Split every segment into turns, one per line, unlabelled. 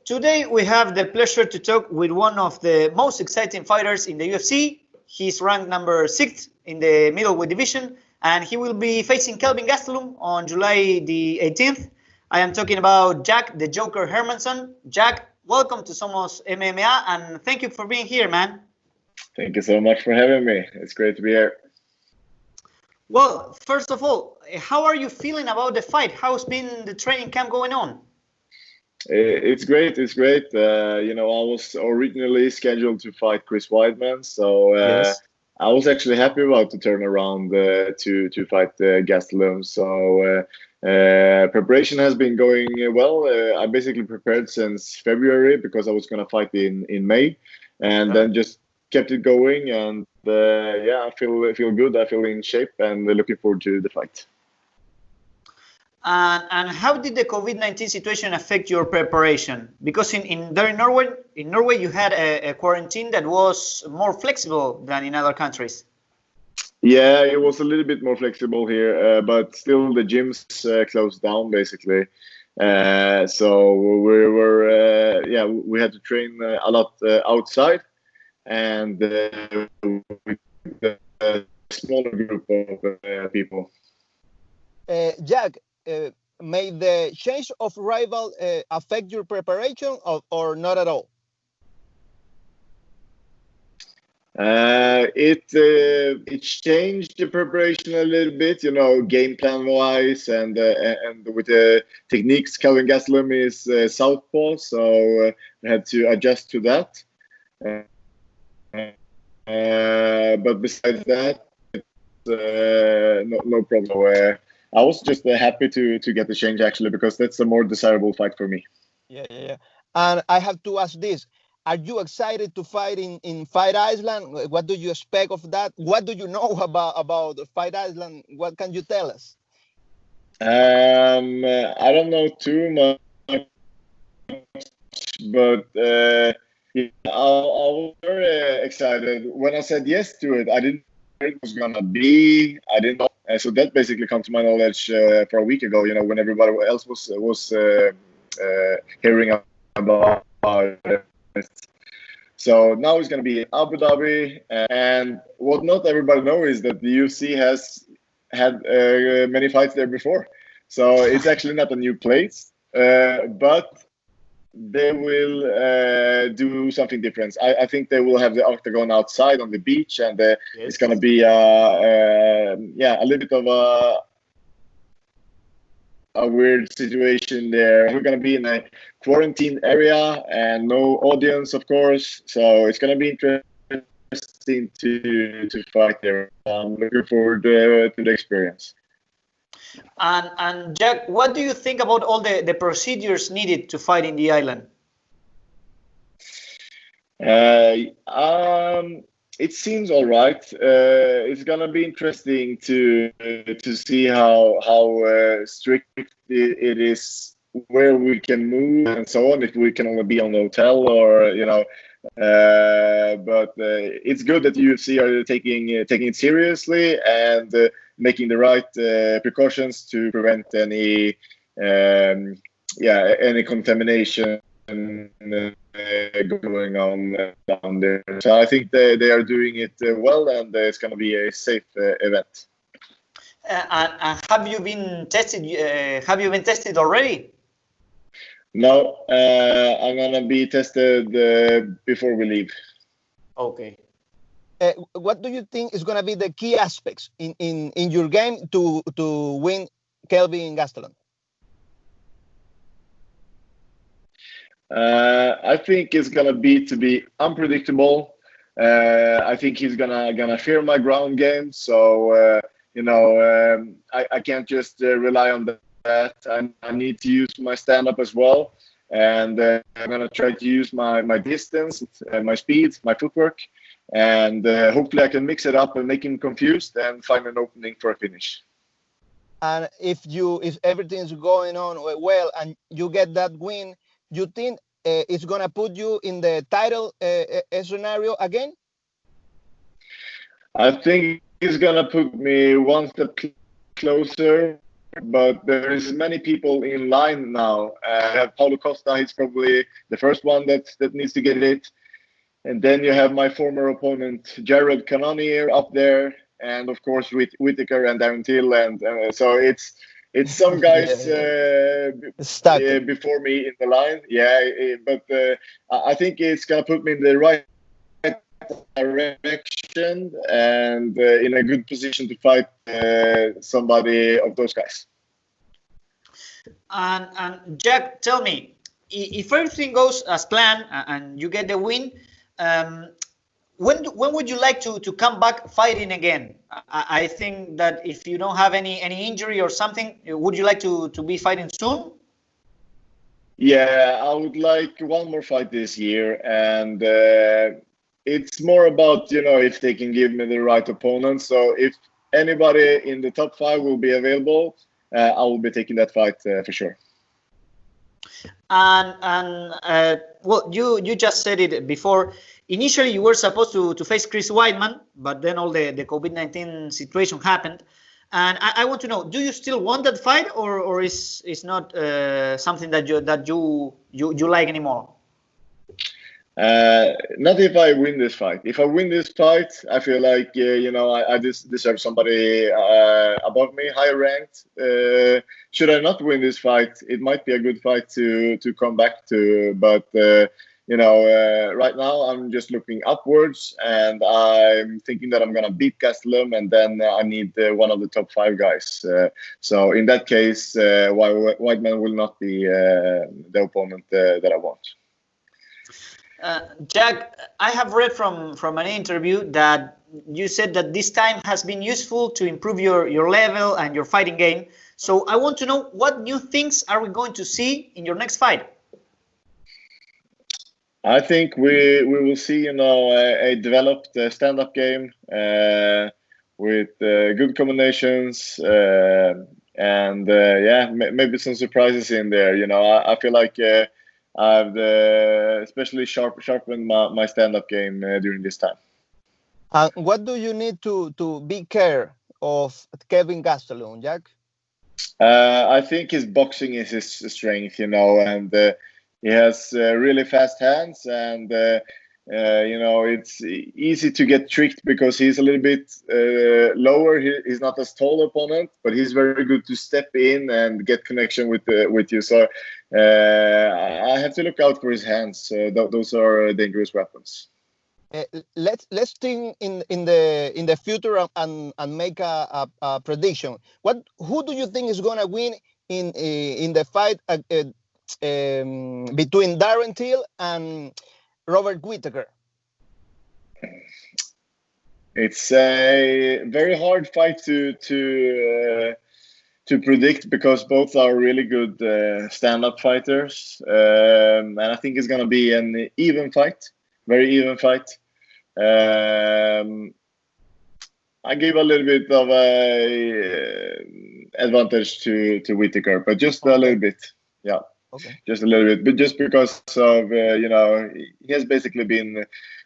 Today we have the pleasure to talk with one of the most exciting fighters in the UFC. He's ranked number 6 in the middleweight division, and he will be facing Kelvin Gastelum on July the 18th. I am talking about Jack the Joker Hermansson. Jack, welcome to Somos MMA, and thank you for being here, man.
Thank you so much for having me. It's great to be here.
Well, first of all, how are you feeling about the fight? How's been the training camp going on?
It's great. It's great. I was originally scheduled to fight Chris Weidman, so
Yes.
I was actually happy about the turnaround to fight Gastelum. So preparation has been going well. I basically prepared since February because I was going to fight in May, and then just kept it going. And I feel good. I feel in shape, and looking forward to the fight.
And how did the COVID-19 situation affect your preparation? Because in Norway, you had a quarantine that was more flexible than in other countries.
Yeah, it was a little bit more flexible here, but still the gyms closed down basically. So we had to train a lot outside, and with a smaller group of people.
Jack, may the change of rival affect your preparation or not at all?
It changed the preparation a little bit, game plan wise, and with the techniques. Kelvin Gastelum is southpaw, so we had to adjust to that. But besides that, it's no problem. I was just happy to get the change actually, because that's a more desirable fight for me.
Yeah. And I have to ask this. Are you excited to fight in Fight Island? What do you expect of that? What do you know about Fight Island? What can you tell us?
I don't know too much, but I was very excited. When I said yes to it, I didn't know it was going to be. I didn't know. So that basically come to my knowledge for a week ago, when everybody else was hearing about it. So now it's going to be Abu Dhabi, and what not everybody knows is that the UFC has had many fights there before. So it's actually not a new place, but they will do something different. I think they will have the octagon outside on the beach, and it's going to be a little bit of a weird situation there. We're going to be in a quarantine area and no audience, of course. So it's going to be interesting to fight there. I'm looking forward to the experience.
And Jack, what do you think about all the procedures needed to fight in the island?
It seems all right. It's gonna be interesting to see how strict it is, where we can move and so on. If we can only be on the hotel, or but it's good that UFC are taking it seriously and making the right precautions to prevent any contamination going on down there. So I think they are doing it well, and it's going to be a safe event.
And have you been tested? Have you been tested already?
No, I'm going to be tested before we leave.
Okay.
What do you think is going to be the key aspects in your game to win Kelvin Gastelum?
I think it's gonna be to be unpredictable. I think he's gonna fear my ground game. So I can't just rely on that. I need to use my stand up as well, and I'm gonna try to use my distance, my speed, my footwork, and hopefully I can mix it up and make him confused and find an opening for a finish.
And if everything's going on well and you get that win, you think it's going to put you in the title scenario again?
I think it's going to put me one step closer but there is many people in line now. I have Paulo Costa. He's probably the first one that needs to get it. And then you have my former opponent, Jared Cannonier, up there. And of course, with Whitaker and Darren Till. And so it's some guys before me in the line. But I think it's going to put me in the right direction and in a good position to fight somebody of those guys.
And Jack, tell me, if everything goes as planned and you get the win, when would you like to come back fighting again? I think that if you don't have any injury or something, would you like to be fighting soon?
Yeah, I would like one more fight this year, and it's more about, if they can give me the right opponent. So if anybody in the top 5 will be available, I will be taking that fight for sure.
And well, you just said it before. Initially, you were supposed to face Chris Weidman, but then all the COVID-19 situation happened. And I want to know: do you still want that fight, or is not something that you like anymore?
Not if I win this fight. If I win this fight, I feel like I deserve somebody above me, higher ranked. Should I not win this fight, it might be a good fight to come back to. But right now I'm just looking upwards, and I'm thinking that I'm gonna beat Gastelum, and then I need one of the top 5 guys. So in that case, Weidman will not be the opponent that I want.
Jack, I have read from an interview that you said that this time has been useful to improve your level and your fighting game. So I want to know, what new things are we going to see in your next fight?
I think we will see, a developed stand-up game with good combinations and maybe some surprises in there. I feel like I've especially sharpened my stand-up game during this time.
What do you need to be care of Kelvin Gastelum, Jack?
I think his boxing is his strength, and he has really fast hands, and it's easy to get tricked because he's a little bit lower. He's not as tall opponent, but he's very good to step in and get connection with you. So I have to look out for his hands. Those are dangerous weapons.
Let's think in the future and make a prediction. Who do you think is gonna win in the fight between Darren Till and Robert Whitaker?
It's a very hard fight to predict because both are really good stand-up fighters, and I think it's gonna be an even fight, very even fight. I give a little bit of a advantage to Whitaker, but just a little bit, yeah. Okay. Just a little bit, but just because of he has basically been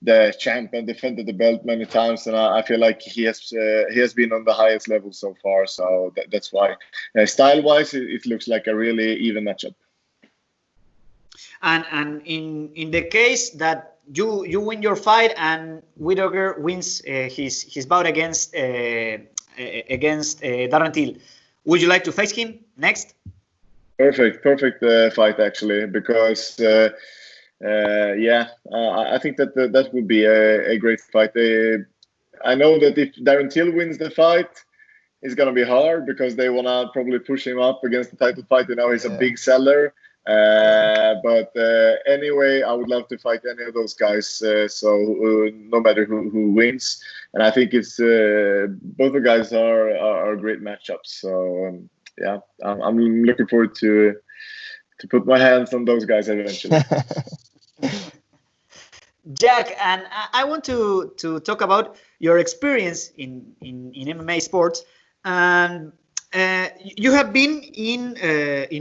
the champ and defended the belt many times, and I feel like he has been on the highest level so far. So that's why, style-wise, it looks like a really even matchup.
And in the case that you win your fight and Whitaker wins his bout against Darren Till, would you like to face him next?
Perfect fight actually, because I think that would be a great fight. I know that if Darren Till wins the fight, it's gonna be hard because they wanna probably push him up against the title fight. He's a big seller. But anyway, I would love to fight any of those guys. So no matter who wins, and I think it's both the guys are great matchups. So I'm looking forward to put my hands on those guys eventually.
Jack, and I want to talk about your experience in MMA sports. And you have been in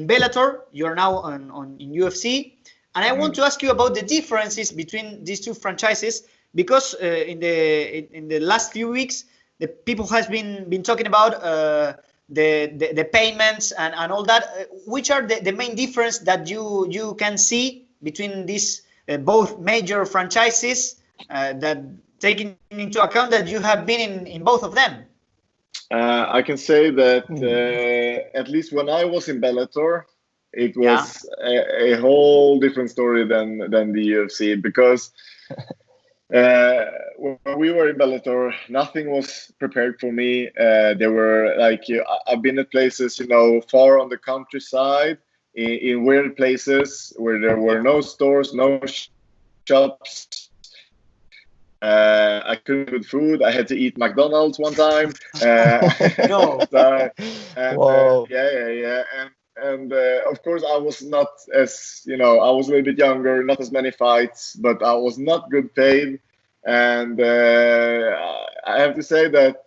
Bellator. You're now in UFC, and I want to ask you about the differences between these two franchises, because in the last few weeks, the people has been talking about the payments and all that. Which are the main difference that you can see between these both major franchises, that taking into account that you have been in both of them?
I can say that at least when I was in Bellator, it was a whole different story than the UFC, because when we were in Bellator, nothing was prepared for me. There were I've been at places, far on the countryside, in weird places where there were no stores, no shops. I couldn't get food. I had to eat McDonald's one time.
No.
Whoa.
And of course, I was not as, I was a little bit younger, not as many fights, but I was not good paid. And I have to say that,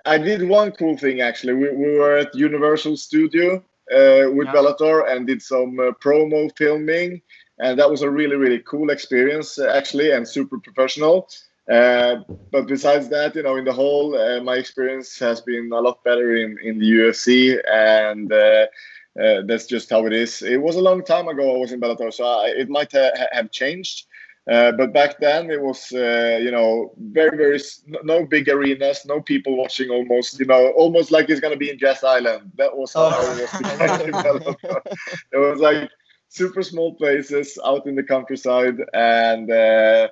I did one cool thing, actually. We were at Universal Studio with Bellator and did some promo filming. And that was a really, really cool experience, actually, and super professional. But besides that, in the whole, my experience has been a lot better in the UFC, and that's just how it is. It was a long time ago I was in Bellator, so it might have changed. But back then it was, very, very, no big arenas, no people watching, almost like it's going to be in Jazz Island. That was how it was in Bellator. It was super small places out in the countryside, and it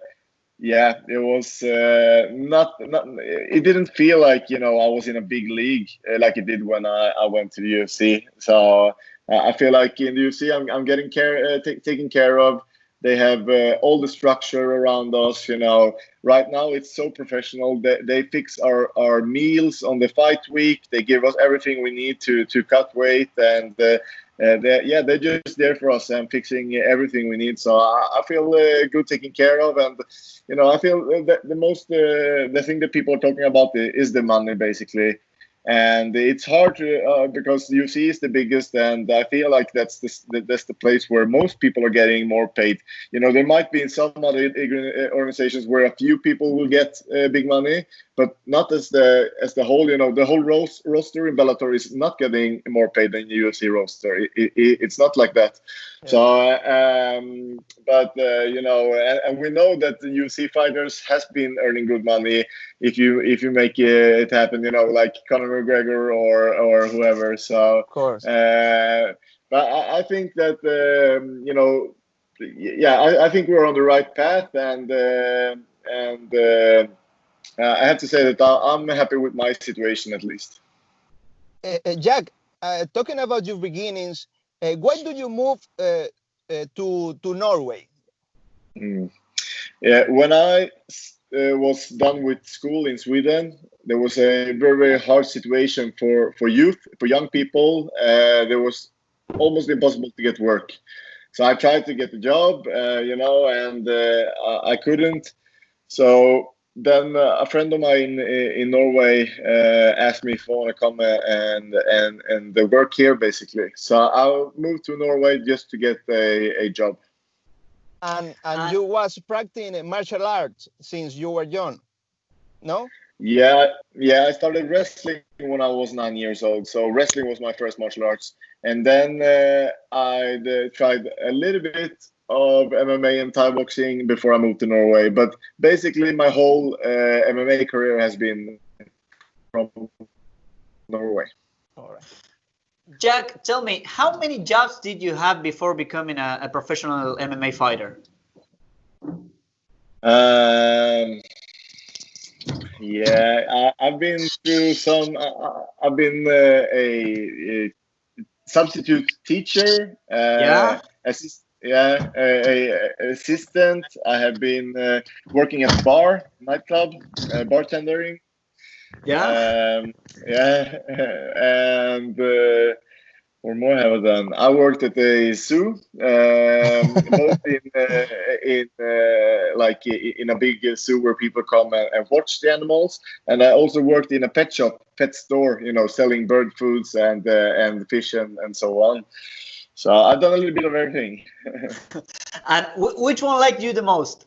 was not. It didn't feel like I was in a big league like it did when I went to the UFC. So I feel like in the UFC I'm getting taken care of. They have all the structure around us. Right now it's so professional. They fix our meals on the fight week. They give us everything we need to cut weight, and they're just there for us and fixing everything we need. So I feel good taken care of, and I feel that the thing that people are talking about is the money, basically. And it's hard to because the UFC is the biggest, and I feel like that's the place where most people are getting more paid. There might be in some other organizations where a few people will get big money, but not as the whole. The whole roster in Bellator is not getting more paid than the UFC roster. It's not like that. Yeah. So, and we know that the UFC fighters has been earning good money if you make it happen. Like Conor McGregor or whoever. So,
of course.
But I think that I think we're on the right path, and I have to say that I'm happy with my situation, at least.
Jack, talking about your beginnings, why do you move to Norway?
Yeah, when I was done with school in Sweden, there was a very, very hard situation for young people. There was almost impossible to get work. So I tried to get a job, and I couldn't. So then a friend of mine in Norway asked me if I want to come and work here, basically. So I moved to Norway just to get a job.
And you was practicing martial arts since you were young, no?
Yeah. I started wrestling when I was 9 years old. So wrestling was my first martial arts. And then I tried a little bit of MMA and Thai boxing before I moved to Norway. But basically my whole MMA career has been from Norway.
All right.
Jack, tell me, how many jobs did you have before becoming a professional MMA fighter?
I've been through some. I've been a substitute teacher. Assistant. I have been working at bar, nightclub, bartendering. And what more have I done? I worked at a zoo, both in a big zoo where people come and watch the animals, and I also worked in a pet shop, pet store, selling bird foods and fish and so on. So I've done a little bit of everything.
And which one liked you the most?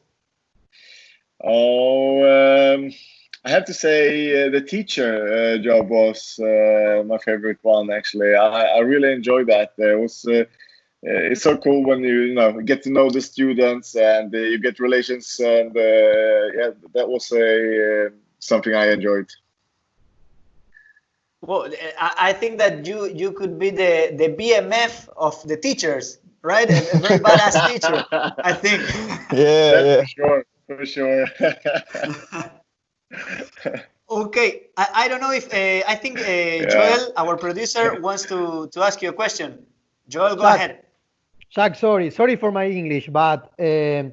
I have to say the teacher job was my favorite one. Actually, I really enjoyed that. It was. It's so cool when you get to know the students and you get relations, and yeah, that was something I enjoyed.
Well, I think that you could be the BMF of the teachers, right? A very badass teacher, I think.
Yeah.
For sure.
Okay, I don't know if I think Joel, our producer, wants to ask you a question. Joel, go ahead.
Jack, sorry for my English, but I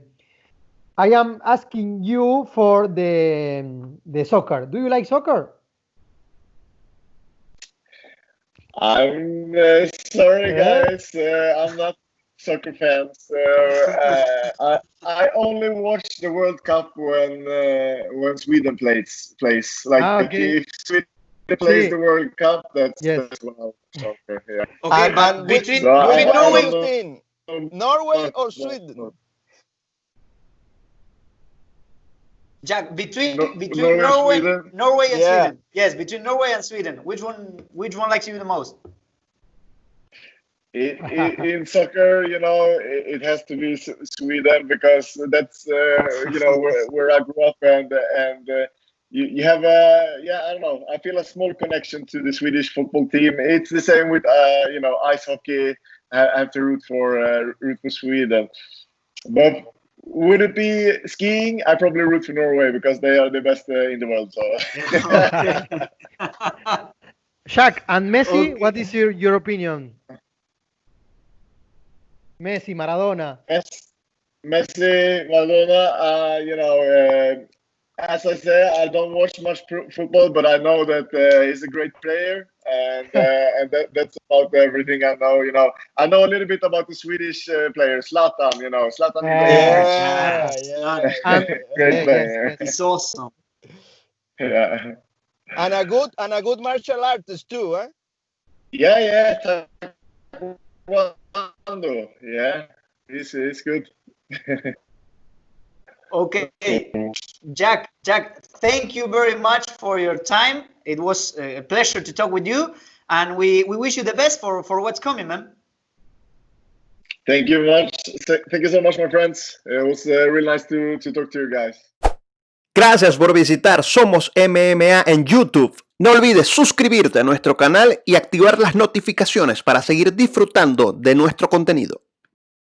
am asking you for the soccer. Do you like soccer?
I'm sorry, guys. I'm not soccer fan. So I only watch the World Cup when Sweden plays. Like if Sweden plays the World Cup, that's when I watch soccer. Yeah.
Okay, but between
Norway or Sweden?
Jack, between
Norway
and Sweden. Yes, between Norway and Sweden. Which one likes you the most?
In soccer, it has to be Sweden, because that's where I grew up, and you have I don't know. I feel a small connection to the Swedish football team. It's the same with ice hockey. I have to root for Sweden. But would it be skiing? I probably root for Norway, because they are the best in the world. So.
Shaq, and Messi, what is your opinion? Messi, Maradona.
Messi, Maradona. As I say, I don't watch much football, but I know that he's a great player, and that's about everything I know. I know a little bit about the Swedish player, Zlatan. Zlatan. Great player.
He's awesome.
Yeah.
And a good martial artist too, huh?
Yeah. Yeah, he's good.
Okay, Jack, thank you very much for your time. It was a pleasure to talk with you, and we wish you the best for what's coming, man.
Thank you much. Thank you so much, my friends. It was really nice to talk to you guys.
Gracias por visitar Somos MMA en YouTube. No olvides suscribirte a nuestro canal y activar las notificaciones para seguir disfrutando de nuestro contenido.